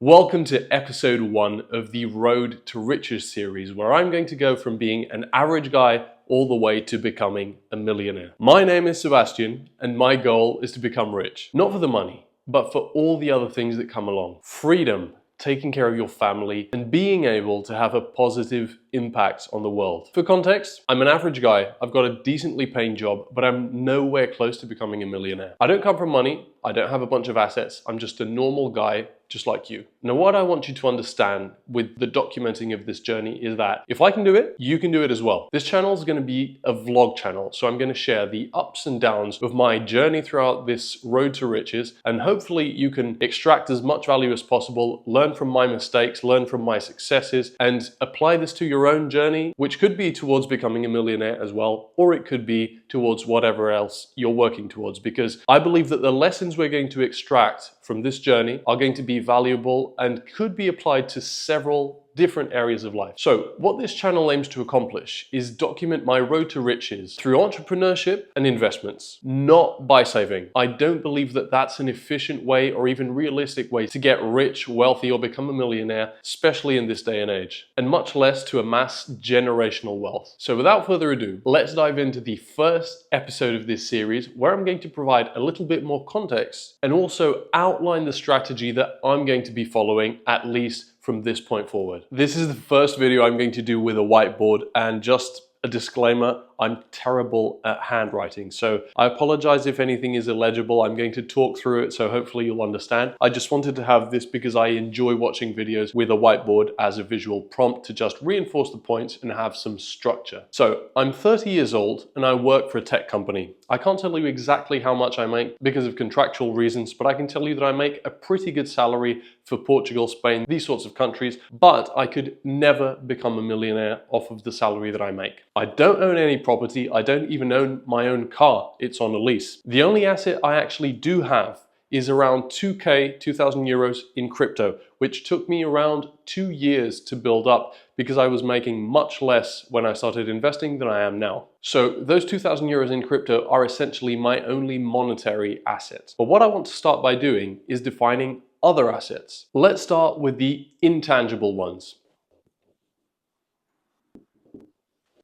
Welcome to episode 1 of the Road to Riches series, where I'm going to go from being an average guy all the way to becoming a millionaire. My name is Sebastian, and my goal is to become rich. Not for the money, but for all the other things that come along. Freedom, taking care of your family, and being able to have a positive impact on the world. For context, I'm an average guy. I've got a decently paying job, but I'm nowhere close to becoming a millionaire. I don't come from money. I don't have a bunch of assets. I'm just a normal guy, just like you. Now, what I want you to understand with the documenting of this journey is that if I can do it, you can do it as well. This channel is going to be a vlog channel, so I'm going to share the ups and downs of my journey throughout this road to riches, and hopefully you can extract as much value as possible, learn from my mistakes, learn from my successes, and apply this to your own journey, which could be towards becoming a millionaire as well, or it could be towards whatever else you're working towards, because I believe that the lessons we're going to extract from this journey are going to be valuable and could be applied to several different areas of life. So what this channel aims to accomplish is document my road to riches through entrepreneurship and investments, not buy saving. I don't believe that that's an efficient way or even realistic way to get rich, wealthy, or become a millionaire, especially in this day and age, and much less to amass generational wealth. So without further ado, let's dive into the first episode of this series, where I'm going to provide a little bit more context and also outline the strategy that I'm going to be following, at least from this point forward. This is the first video I'm going to do with a whiteboard, and just a disclaimer, I'm terrible at handwriting, so I apologize if anything is illegible. I'm going to talk through it, so hopefully you'll understand. I just wanted to have this because I enjoy watching videos with a whiteboard as a visual prompt to just reinforce the points and have some structure. So I'm 30 years old and I work for a tech company. I can't tell you exactly how much I make because of contractual reasons, but I can tell you that I make a pretty good salary for Portugal, Spain, these sorts of countries, but I could never become a millionaire off of the salary that I make. I don't own any property. I don't even own my own car. It's on a lease. The only asset I actually do have is around 2,000 euros in crypto, which took me around 2 years to build up because I was making much less when I started investing than I am now. So those 2,000 euros in crypto are essentially my only monetary asset. But what I want to start by doing is defining other assets. Let's start with the intangible ones.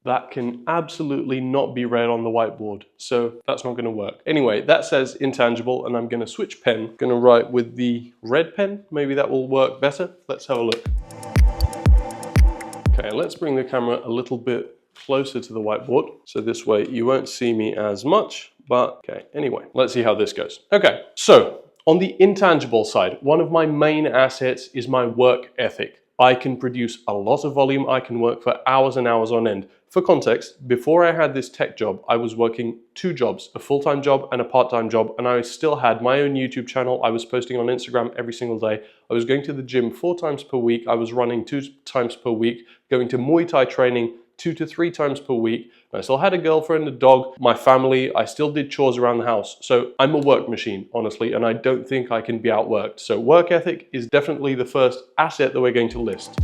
That can absolutely not be read on the whiteboard, so that's not going to work. Anyway, that says intangible, and I'm going to switch pen. I'm going to write with the red pen. Maybe that will work better. Let's have a look. Okay, let's bring the camera a little bit closer to the whiteboard, so this way you won't see me as much, but okay, anyway, let's see how this goes. Okay, so on the intangible side, one of my main assets is my work ethic. I can produce a lot of volume. I can work for hours and hours on end. For context, before I had this tech job, I was working 2 jobs, a full-time job and a part-time job, and I still had my own YouTube channel. I was posting on Instagram every single day. I was going to the gym 4 times per week. I was running 2 times per week, going to Muay Thai training 2 to 3 times per week. I still had a girlfriend, a dog, my family. I still did chores around the house. So I'm a work machine, honestly, and I don't think I can be outworked. So work ethic is definitely the first asset that we're going to list.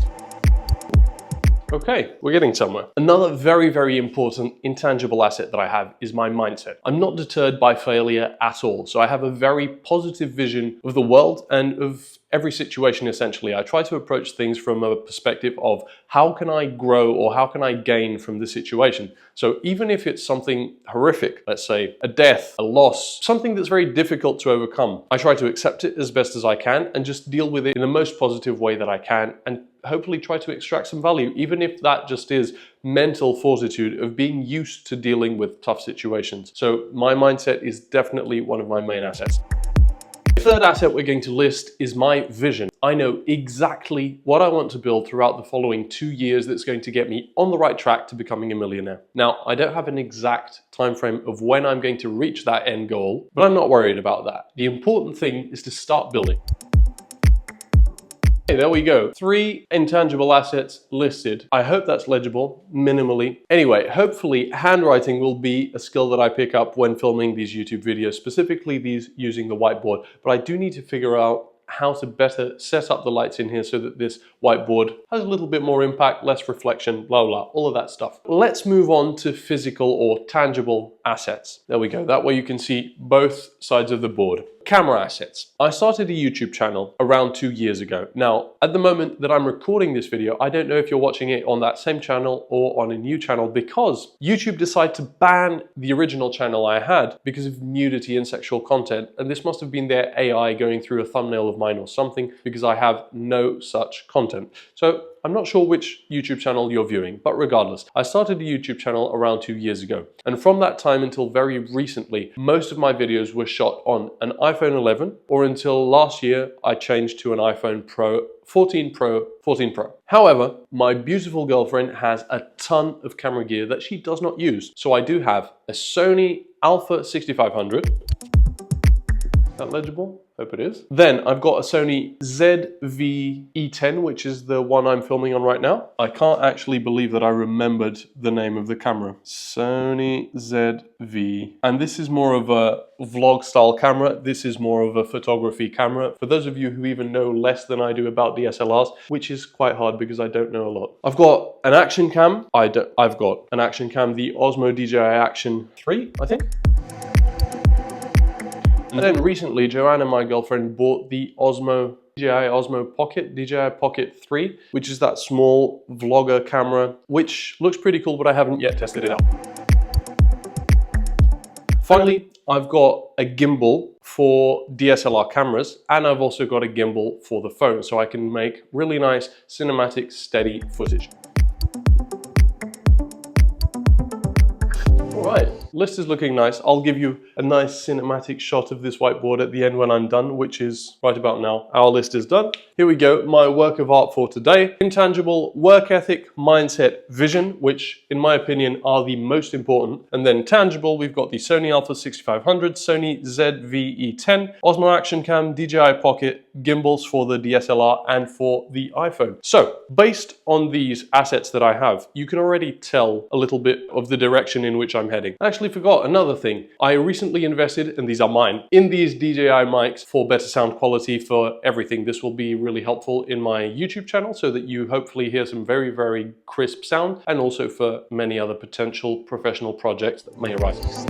Okay, we're getting somewhere. Another very, very important intangible asset that I have is my mindset. I'm not deterred by failure at all. So I have a very positive vision of the world and of every situation, essentially. I try to approach things from a perspective of how can I grow or how can I gain from the situation? So even if it's something horrific, let's say a death, a loss, something that's very difficult to overcome, I try to accept it as best as I can and just deal with it in the most positive way that I can, and hopefully try to extract some value, even if that just is mental fortitude of being used to dealing with tough situations. So my mindset is definitely one of my main assets. The third asset we're going to list is my vision. I know exactly what I want to build throughout the following 2 years that's going to get me on the right track to becoming a millionaire. Now, I don't have an exact time frame of when I'm going to reach that end goal, but I'm not worried about that. The important thing is to start building. Okay, there we go. 3 intangible assets listed. I hope that's legible, minimally. Anyway, hopefully handwriting will be a skill that I pick up when filming these YouTube videos, specifically these using the whiteboard. But I do need to figure out how to better set up the lights in here so that this whiteboard has a little bit more impact, less reflection, blah, blah, all of that stuff. Let's move on to physical or tangible assets. There we go. That way you can see both sides of the board. camera assets. I started a YouTube channel around 2 years ago. Now, at the moment that I'm recording this video, I don't know if you're watching it on that same channel or on a new channel because YouTube decided to ban the original channel I had because of nudity and sexual content. And this must have been their AI going through a thumbnail of mine or something because I have no such content. So I'm not sure which YouTube channel you're viewing, but regardless, I started a YouTube channel around 2 years ago. And from that time until very recently, most of my videos were shot on an iPhone 11, or until last year, I changed to an iPhone 14 Pro. However, my beautiful girlfriend has a ton of camera gear that she does not use. So I do have a Sony Alpha 6500. Is that legible? Hope it is. Then I've got a Sony ZV-E10, which is the one I'm filming on right now. I can't actually believe that I remembered the name of the camera. Sony ZV. And this is more of a vlog style camera. This is more of a photography camera. For those of you who even know less than I do about DSLRs, which is quite hard because I don't know a lot. I've got an action cam. I've got an action cam, the Osmo DJI Action 3, I think. And then recently, Joanna, my girlfriend, bought the DJI Osmo Pocket, DJI Pocket 3, which is that small vlogger camera, which looks pretty cool, but I haven't yet tested it out. Finally, I've got a gimbal for DSLR cameras, and I've also got a gimbal for the phone, so I can make really nice cinematic, steady footage. Right, list is looking nice. I'll give you a nice cinematic shot of this whiteboard at the end when I'm done, which is right about now. Our list is done. Here we go, my work of art for today. Intangible, work ethic, mindset, vision, which in my opinion are the most important. And then tangible, we've got the Sony Alpha 6500, Sony ZV-E10, Osmo Action Cam, DJI Pocket, gimbals for the DSLR and for the iPhone. So based on these assets that I have, you can already tell a little bit of the direction in which I'm heading. I actually forgot another thing. I recently invested, and these are mine, in these DJI mics for better sound quality for everything. This will be really helpful in my YouTube channel so that you hopefully hear some very, very crisp sound, and also for many other potential professional projects that may arise.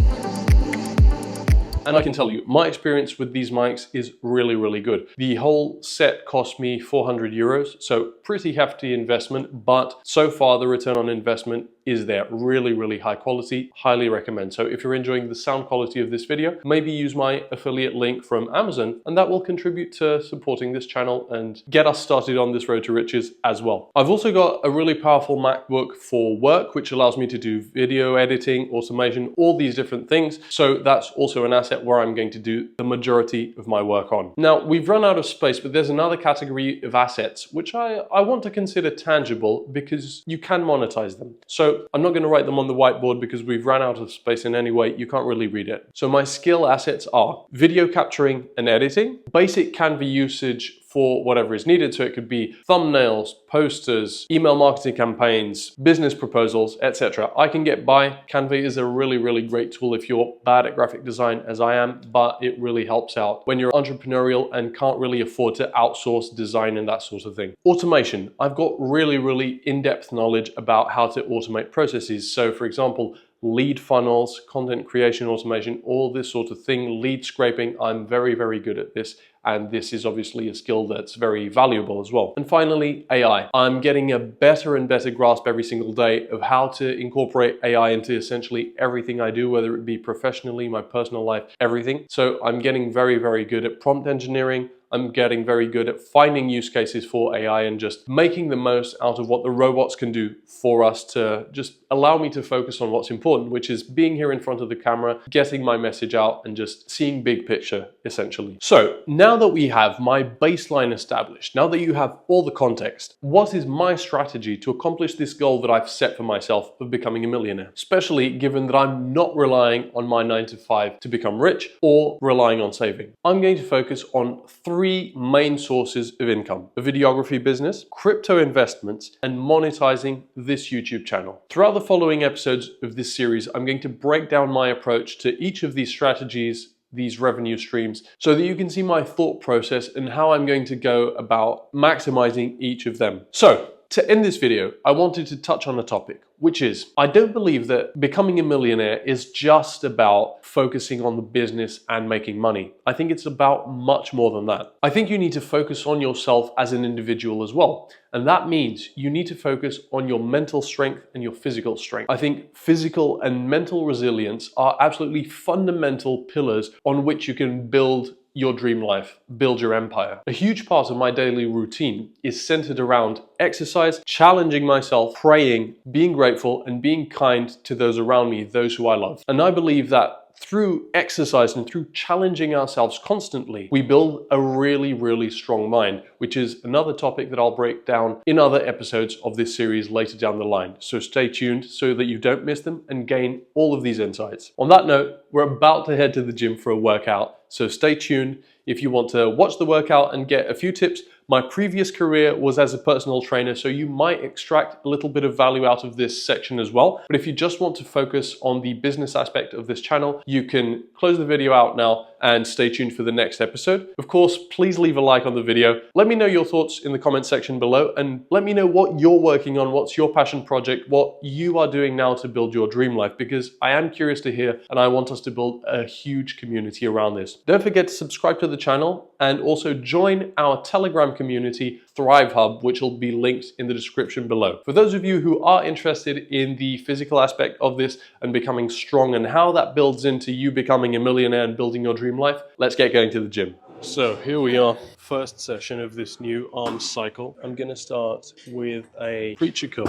And I can tell you, my experience with these mics is really, really good. The whole set cost me 400 euros, so pretty hefty investment, but so far the return on investment is there. Really, really high quality, highly recommend. So if you're enjoying the sound quality of this video, maybe use my affiliate link from Amazon, and that will contribute to supporting this channel and get us started on this road to riches as well. I've also got a really powerful MacBook for work, which allows me to do video editing, automation, all these different things. So that's also an asset where I'm going to do the majority of my work on. Now, we've run out of space, but there's another category of assets which I want to consider tangible because you can monetize them. So I'm not going to write them on the whiteboard because we've run out of space in any way. You can't really read it. So my skill assets are video capturing and editing, basic Canva usage for whatever is needed. So it could be thumbnails, posters, email marketing campaigns, business proposals, etc. I can get by. Canva is a really, really great tool if you're bad at graphic design as I am, but it really helps out when you're entrepreneurial and can't really afford to outsource design and that sort of thing. Automation. I've got really, really in-depth knowledge about how to automate processes. So for example, lead funnels, content creation automation, all this sort of thing, lead scraping. I'm very, very good at this. And this is obviously a skill that's very valuable as well. And finally, AI. I'm getting a better and better grasp every single day of how to incorporate AI into essentially everything I do, whether it be professionally, my personal life, everything. So I'm getting very, very good at prompt engineering. I'm getting very good at finding use cases for AI and just making the most out of what the robots can do for us to just allow me to focus on what's important, which is being here in front of the camera, getting my message out and just seeing big picture, essentially. So now that we have my baseline established, now that you have all the context, what is my strategy to accomplish this goal that I've set for myself of becoming a millionaire? Especially given that I'm not relying on my 9-to-5 to become rich or relying on saving. I'm going to focus on three main sources of income: a videography business, crypto investments, and monetizing this YouTube channel. Throughout the following episodes of this series, I'm going to break down my approach to each of these strategies, these revenue streams, so that you can see my thought process and how I'm going to go about maximizing each of them. So To end this video, I wanted to touch on a topic, which is, I don't believe that becoming a millionaire is just about focusing on the business and making money. I think it's about much more than that. I think you need to focus on yourself as an individual as well. And that means you need to focus on your mental strength and your physical strength. I think physical and mental resilience are absolutely fundamental pillars on which you can build your dream life, build your empire. A huge part of my daily routine is centered around exercise, challenging myself, praying, being grateful, and being kind to those around me, those who I love. And I believe that through exercise and through challenging ourselves constantly, we build a really, really strong mind, which is another topic that I'll break down in other episodes of this series later down the line. So stay tuned so that you don't miss them and gain all of these insights. On that note, we're about to head to the gym for a workout, so stay tuned if you want to watch the workout and get a few tips. My previous career was as a personal trainer, so you might extract a little bit of value out of this section as well. But if you just want to focus on the business aspect of this channel, you can close the video out now and stay tuned for the next episode. Of course, please leave a like on the video. Let me know your thoughts in the comment section below, and let me know what you're working on, what's your passion project, what you are doing now to build your dream life, because I am curious to hear and I want us to build a huge community around this. Don't forget to subscribe to the channel and also join our Telegram community, Thrive Hub, which will be linked in the description below. For those of you who are interested in the physical aspect of this and becoming strong and how that builds into you becoming a millionaire and building your dream life, let's get going to the gym. So here we are, first session of this new arm cycle. I'm going to start with a preacher curl.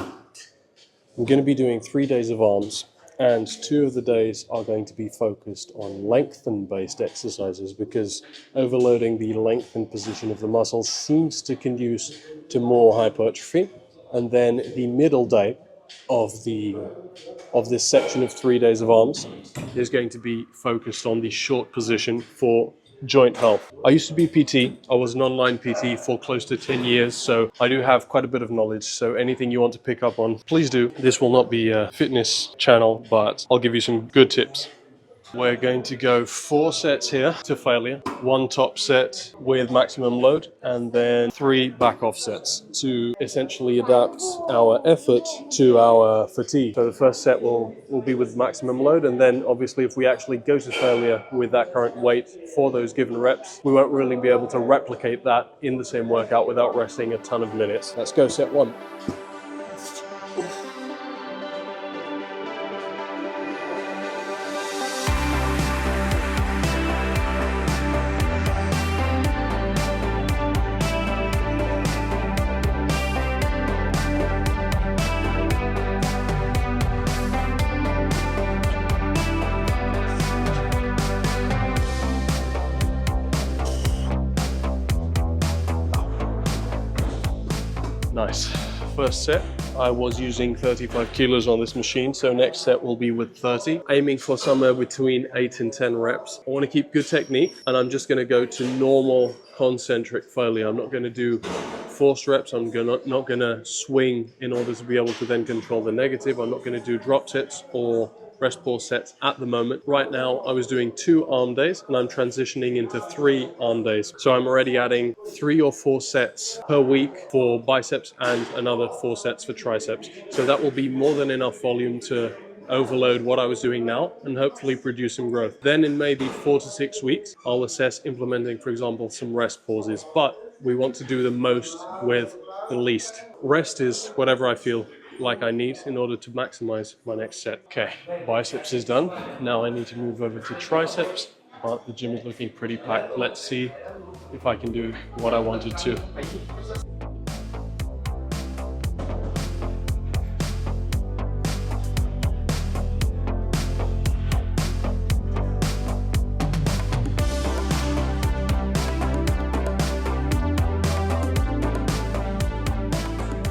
I'm going to be doing 3 days of arms, and 2 of the days are going to be focused on lengthen-based exercises, because overloading the lengthen position of the muscles seems to conduce to more hypertrophy. And then the middle day of this section of 3 days of arms is going to be focused on the short position for joint health. I used to be PT. I was an online PT for close to 10 years, so I do have quite a bit of knowledge. So anything you want to pick up on, please do. This will not be a fitness channel, but I'll give you some good tips. We're going to go 4 sets here to failure, 1 top set with maximum load, and then 3 back off sets to essentially adapt our effort to our fatigue. So the first set will be with maximum load, and then obviously if we actually go to failure with that current weight for those given reps, we won't really be able to replicate that in the same workout without resting a ton of minutes. Let's go set 1. Nice. First set, I was using 35 kilos on this machine, so next set will be with 30, aiming for somewhere between 8 and 10 reps. I want to keep good technique, and I'm just going to go to normal concentric failure. I'm not going to do forced reps. I'm not going to swing in order to be able to then control the negative. I'm not going to do drop sets or rest pause sets at the moment. Right now, I was doing 2 arm days, and I'm transitioning into 3 arm days. So I'm already adding 3 or 4 sets per week for biceps and another 4 sets for triceps. So that will be more than enough volume to overload what I was doing now and hopefully produce some growth. Then in maybe 4 to 6 weeks, I'll assess implementing, for example, some rest pauses. But we want to do the most with the least. Rest is whatever I feel like I need in order to maximize my next set. Okay, biceps is done. Now I need to move over to triceps, but the gym is looking pretty packed. Let's see if I can do what I wanted to.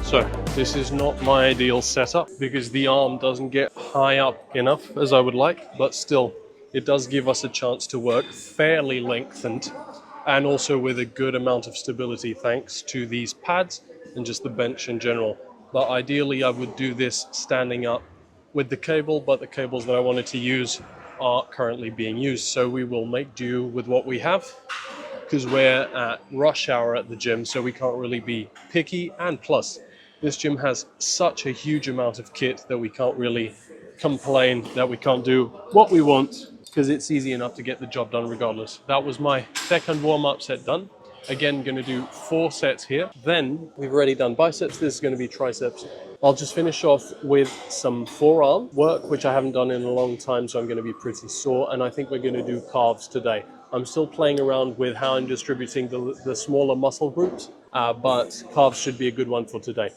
So this is not my ideal setup because the arm doesn't get high up enough as I would like, but still it does give us a chance to work fairly lengthened and also with a good amount of stability thanks to these pads and just the bench in general. But ideally I would do this standing up with the cable, but the cables that I wanted to use are currently being used, so we will make do with what we have because we're at rush hour at the gym, so we can't really be picky, and plus This gym has such a huge amount of kit that we can't really complain that we can't do what we want, because it's easy enough to get the job done regardless. That was my second warm-up set done. Again, going to do 4 sets here. Then we've already done biceps. This is going to be triceps. I'll just finish off with some forearm work, which I haven't done in a long time, so I'm going to be pretty sore. And I think we're going to do calves today. I'm still playing around with how I'm distributing the smaller muscle groups, but calves should be a good one for today.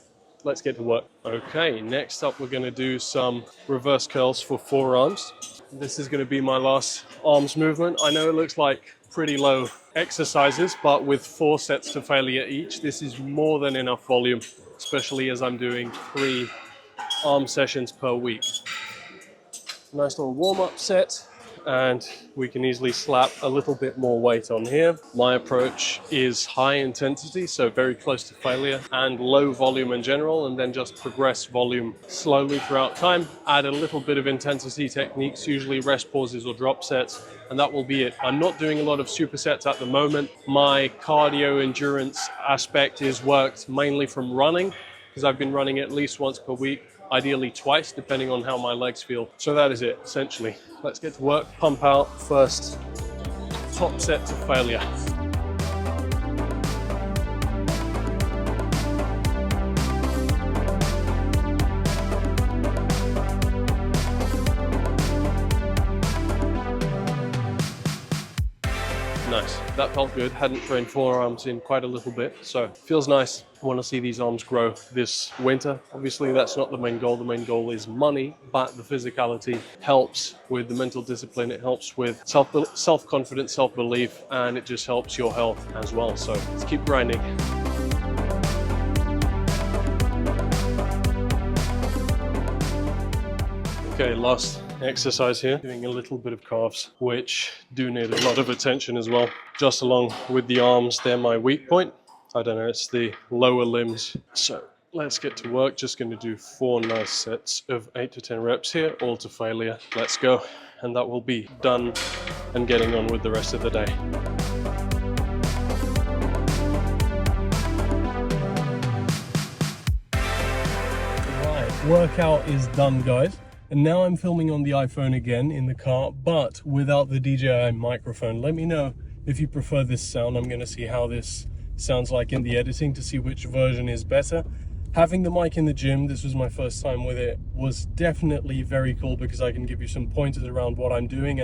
Let's get to work. Okay, next up we're going to do some reverse curls for forearms. This is going to be my last arms movement. I know it looks like pretty low exercises, but with 4 sets to failure each, this is more than enough volume, especially as I'm doing 3 arm sessions per week. Nice little warm-up set, and we can easily slap a little bit more weight on here. My approach is high intensity, so very close to failure, and low volume in general, and then just progress volume slowly throughout time. Add a little bit of intensity techniques, usually rest pauses or drop sets, and that will be it. I'm not doing a lot of supersets at the moment. My cardio endurance aspect is worked mainly from running, because I've been running at least once per week, ideally twice, depending on how my legs feel. So that is it, essentially. Let's get to work. Pump out first top set to failure. Nice, that felt good. Hadn't trained forearms in quite a little bit, so feels nice. I want to see these arms grow this winter. Obviously that's not the main goal. The main goal is money, but the physicality helps with the mental discipline. It helps with self-confidence, self-belief, and it just helps your health as well. So let's keep grinding. Okay, last exercise here, doing a little bit of calves, which do need a lot of attention as well. Just along with the arms, they're my weak point. I don't know, it's the lower limbs. So let's get to work. Just going to do 4 nice sets of 8 to 10 reps here, all to failure. Let's go. And that will be done and getting on with the rest of the day. Right, workout is done, guys. And now I'm filming on the iPhone again in the car, but without the DJI microphone. Let me know if you prefer this sound. I'm going to see how this sounds like in the editing to see which version is better. Having the mic in the gym, this was my first time with it, was definitely very cool because I can give you some pointers around what I'm doing,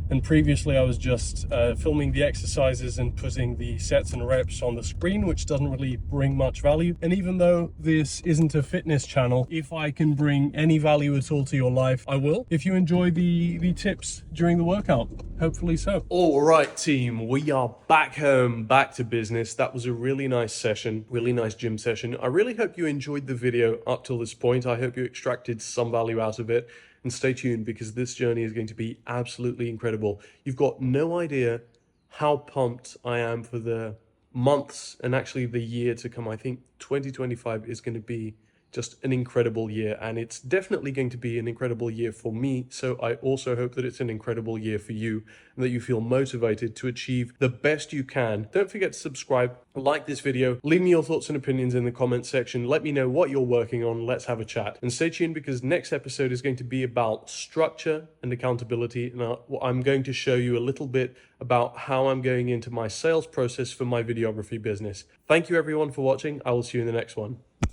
and previously I was just filming the exercises and putting the sets and reps on the screen, which doesn't really bring much value. And even though this isn't a fitness channel, if I can bring any value at all to your life, I will. If you enjoy the tips during the workout, hopefully so. All right, team, we are back home, back to business. That was a really nice session, really nice gym session. I really hope you enjoyed the video up till this point. I hope you extracted some value out of it. And stay tuned because this journey is going to be absolutely incredible. You've got no idea how pumped I am for the months and actually the year to come. I think 2025 is going to be just an incredible year, and it's definitely going to be an incredible year for me. So I also hope that it's an incredible year for you and that you feel motivated to achieve the best you can. Don't forget to subscribe, like this video, leave me your thoughts and opinions in the comments section. Let me know what you're working on. Let's have a chat. And stay tuned because next episode is going to be about structure and accountability. And I'm going to show you a little bit about how I'm going into my sales process for my videography business. Thank you everyone for watching. I will see you in the next one.